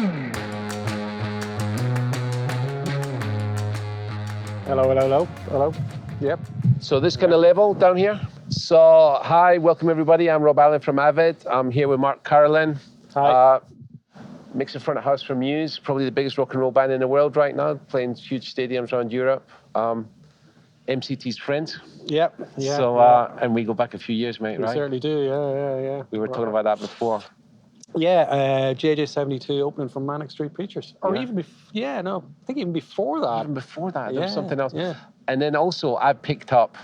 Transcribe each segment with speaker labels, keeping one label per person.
Speaker 1: Hello, hello, hello, hello. Yep.
Speaker 2: So this kind of level down here. So hi, welcome everybody. I'm Robb Allan from Avid. I'm here with Marc Carolan.
Speaker 1: Hi.
Speaker 2: Mixer front of house for Muse, probably the biggest rock and roll band in the world right now, playing huge stadiums around Europe. MCT's friend.
Speaker 1: Yep. Yeah.
Speaker 2: So
Speaker 1: yeah.
Speaker 2: and we go back a few years, mate,
Speaker 1: We
Speaker 2: right?
Speaker 1: certainly do. Yeah.
Speaker 2: We were talking about that before.
Speaker 1: Yeah. JJ72 opening from Manic Street Preachers, or
Speaker 2: Yeah.
Speaker 1: even I think even before that.
Speaker 2: Even before that, there was something else.
Speaker 1: Yeah.
Speaker 2: And then also, I picked up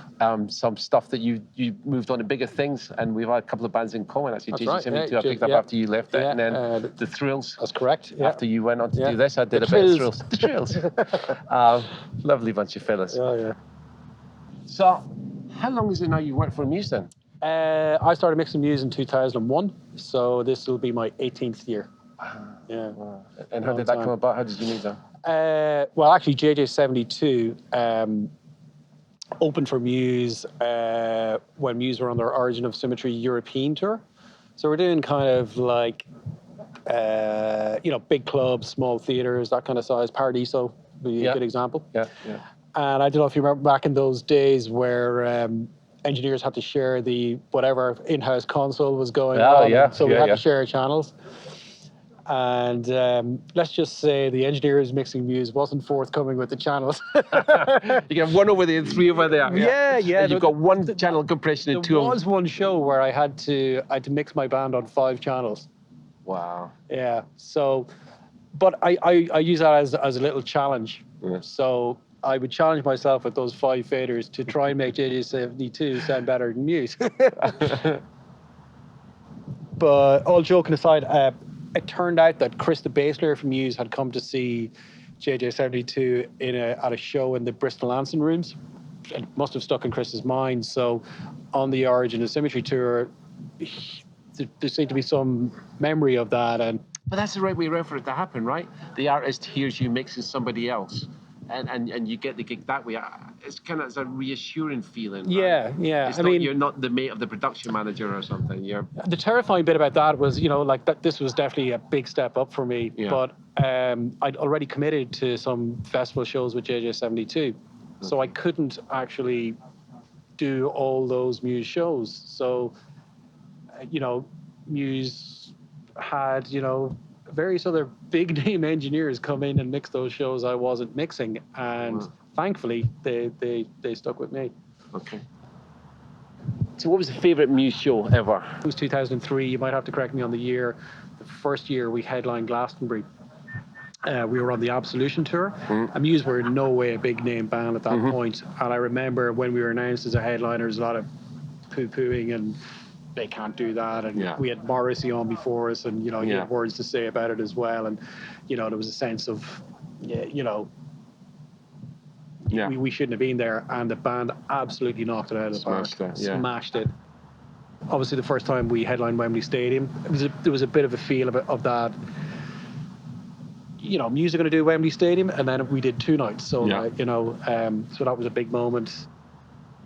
Speaker 2: some stuff that you moved on to bigger things, and we've had a couple of bands in common. Actually,
Speaker 1: That's
Speaker 2: JG72,
Speaker 1: right,
Speaker 2: I picked up after you left it, and then the Thrills.
Speaker 1: That's correct. Yeah.
Speaker 2: After you went on to
Speaker 1: Yeah.
Speaker 2: do this, I did
Speaker 1: The
Speaker 2: a bit of
Speaker 1: Thrills.
Speaker 2: Thrills. The Thrills. Lovely bunch of fellas.
Speaker 1: Yeah.
Speaker 2: So, how long is it now you work for Muse then?
Speaker 1: I started mixing Muse in 2001, so this will be my 18th year. Yeah.
Speaker 2: Wow. And how did that come about? How did you meet them?
Speaker 1: Well, actually, JJ72 opened for Muse when Muse were on their Origin of Symmetry European tour. So we're doing kind of like, big clubs, small theaters, that kind of size. Paradiso would be a good example.
Speaker 2: Yeah.
Speaker 1: And I don't know if you remember back in those days where engineers had to share the whatever in-house console was going on.
Speaker 2: Yeah.
Speaker 1: So we had to share channels. And let's just say the engineers mixing Muse wasn't forthcoming with the channels.
Speaker 2: You can have one over there and three over there.
Speaker 1: Yeah.
Speaker 2: And you've got one channel compression and two.
Speaker 1: There was one show where I had to mix my band on 5 channels.
Speaker 2: Wow.
Speaker 1: Yeah. So, but I use that as a little challenge.
Speaker 2: Yeah.
Speaker 1: So I would challenge myself with those 5 faders to try and make JJ72 sound better than Muse. But all joking aside, it turned out that Chris, the bass player from Muse, had come to see JJ72 at a show in the Bristol Anson Rooms. It must have stuck in Chris's mind. So on the Origin of Symmetry tour, there seemed to be some memory of that.
Speaker 2: But that's the right way around for it to happen, right? The artist hears you mixing somebody else, and you get the gig that way. It's kind of a reassuring feeling. Right?
Speaker 1: Yeah.
Speaker 2: It's you're not the mate of the production manager or something.
Speaker 1: The terrifying bit about that was, that this was definitely a big step up for me.
Speaker 2: Yeah.
Speaker 1: But I'd already committed to some festival shows with JJ72, so I couldn't actually do all those Muse shows. So, Muse had, various other big name engineers come in and mix those shows I wasn't mixing, and thankfully they stuck with me.
Speaker 2: Okay. So what was the favorite Muse show ever?
Speaker 1: It was 2003. You might have to correct me on the year. The first year we headlined Glastonbury. We were on the Absolution tour. And Muse were in no way a big name band at that point. And I remember when we were announced as a headliner, there was a lot of poo-pooing and they can't do that. And we had Morrissey on before us, and he had words to say about it as well. And there was a sense of, we shouldn't have been there. And the band absolutely knocked it out of the park. Smashed it. Obviously, the first time we headlined Wembley Stadium, there was a bit of a feel of that. Muse are going to do Wembley Stadium, and then we did 2 nights. So, so that was a big moment.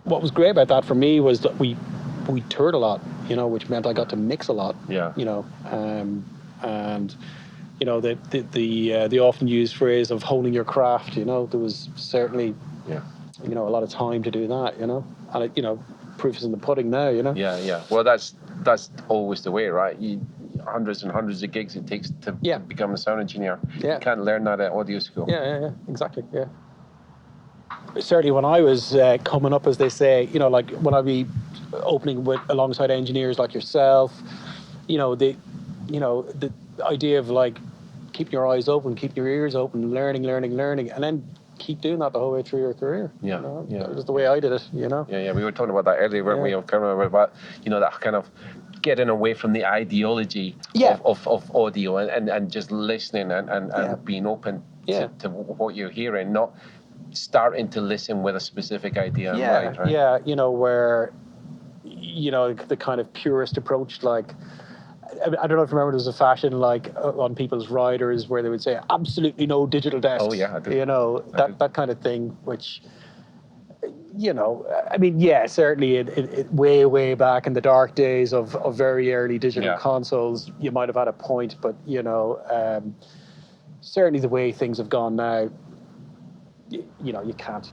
Speaker 1: What was great about that for me was that we toured a lot, which meant I got to mix a lot.
Speaker 2: Yeah.
Speaker 1: And the often used phrase of honing your craft. There was certainly, a lot of time to do that. And proof is in the pudding now.
Speaker 2: Yeah. Well, that's always the way, right? Hundreds and hundreds of gigs it takes to become a sound engineer.
Speaker 1: Yeah.
Speaker 2: You can't learn that at audio school.
Speaker 1: Yeah, exactly. Yeah. Certainly, when I was coming up, as they say, like when I'd be opening alongside engineers like yourself, the idea of like keeping your eyes open, keeping your ears open, learning, and then keep doing that the whole way through your career.
Speaker 2: Yeah.
Speaker 1: That was the way I did it.
Speaker 2: Yeah. We were talking about that earlier, weren't we? About that kind of getting away from the ideology of audio and just listening and being open to what you're hearing, not starting to listen with a specific idea in mind, right?
Speaker 1: Yeah, where, the kind of purist approach, like, I don't know if you remember, there was a fashion like on people's riders where they would say absolutely no digital desks.
Speaker 2: Oh yeah, I do.
Speaker 1: That kind of thing, which you know, I mean, yeah, certainly way back in the dark days of very early digital consoles, you might have had a point, but, you know, certainly the way things have gone now, you know, you can't